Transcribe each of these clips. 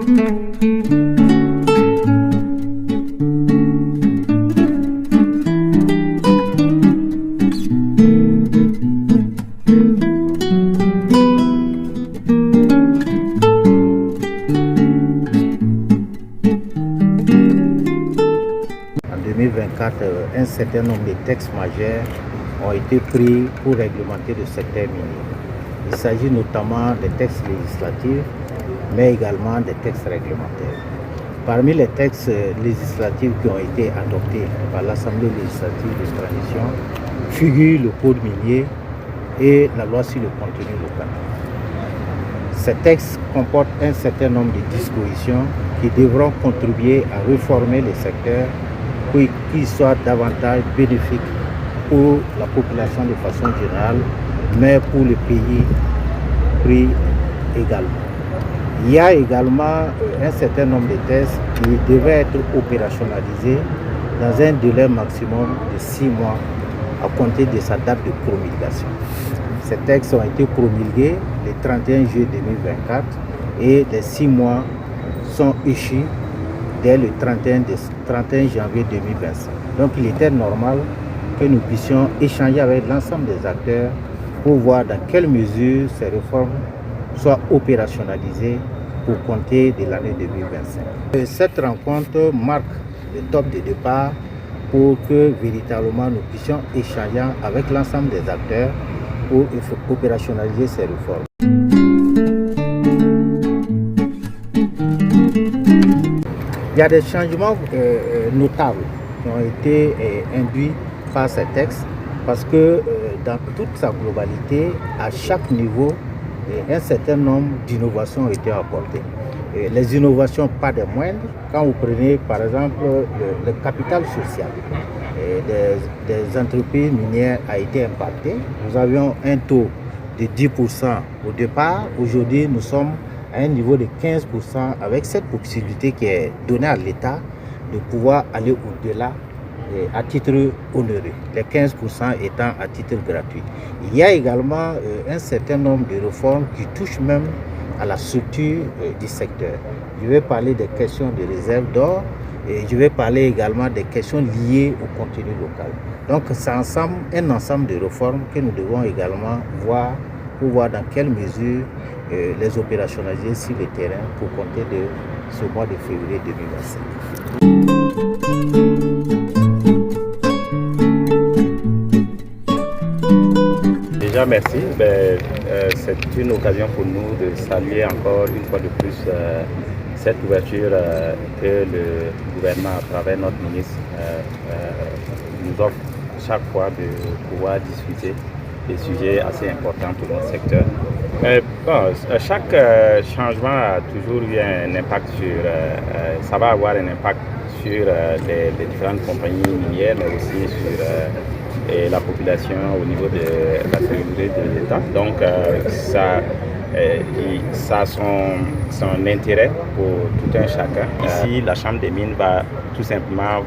En 2024, un certain nombre de textes majeurs ont été pris pour réglementer le secteur minier. Il s'agit notamment des textes législatifs, mais également des textes réglementaires. Parmi les textes législatifs qui ont été adoptés par l'Assemblée législative de transition figure le code minier et la loi sur le contenu local. Ces textes comportent un certain nombre de dispositions qui devront contribuer à réformer les secteurs pour qu'ils soient davantage bénéfiques pour la population de façon générale, mais pour le pays pris également. Il y a également un certain nombre de tests qui devaient être opérationnalisés dans un délai maximum de 6 mois à compter de sa date de promulgation. Ces textes ont été promulgués le 31 juillet 2024 et les 6 mois sont échus dès le 31 janvier 2025. Donc il était normal que nous puissions échanger avec l'ensemble des acteurs pour voir dans quelle mesure ces réformes soient opérationnalisées pour compter de l'année 2025. Cette rencontre marque le top de départ pour que véritablement nous puissions échanger avec l'ensemble des acteurs pour opérationnaliser ces réformes. Il y a des changements notables qui ont été induits par ces textes parce que dans toute sa globalité, à chaque niveau, un certain nombre d'innovations ont été apportées. Les innovations, pas des moindres, quand vous prenez par exemple le capital social des entreprises minières a été impacté. Nous avions un taux de 10% au départ. Aujourd'hui, nous sommes à un niveau de 15% avec cette possibilité qui est donnée à l'État de pouvoir aller au-delà à titre onéreux, les 15% étant à titre gratuit. Il y a également un certain nombre de réformes qui touchent même à la structure du secteur. Je vais parler des questions de réserve d'or et je vais parler également des questions liées au contenu local. Donc c'est un ensemble de réformes que nous devons également voir pour voir dans quelle mesure les opérationnaliser sur le terrain pour compter de ce mois de février 2025. Déjà, merci. C'est une occasion pour nous de saluer encore une fois de plus cette ouverture que le gouvernement, à travers notre ministre, nous offre chaque fois de pouvoir discuter des sujets assez importants pour notre secteur. Chaque changement a toujours eu un impact ça va avoir un impact sur les différentes compagnies minières, mais aussi sur la population au niveau de la sécurité de l'État. Donc ça a son intérêt pour tout un chacun. Ici, la Chambre des mines va tout simplement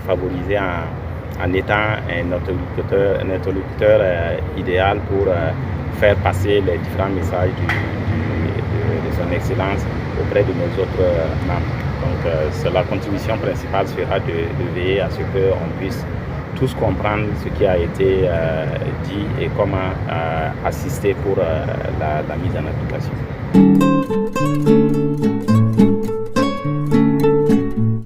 favoriser en étant un interlocuteur idéal pour faire passer les différents messages de son Excellence auprès de nos autres membres. Donc la contribution principale sera de veiller à ce qu'on puisse tous comprendre ce qui a été dit et comment assister pour la mise en application.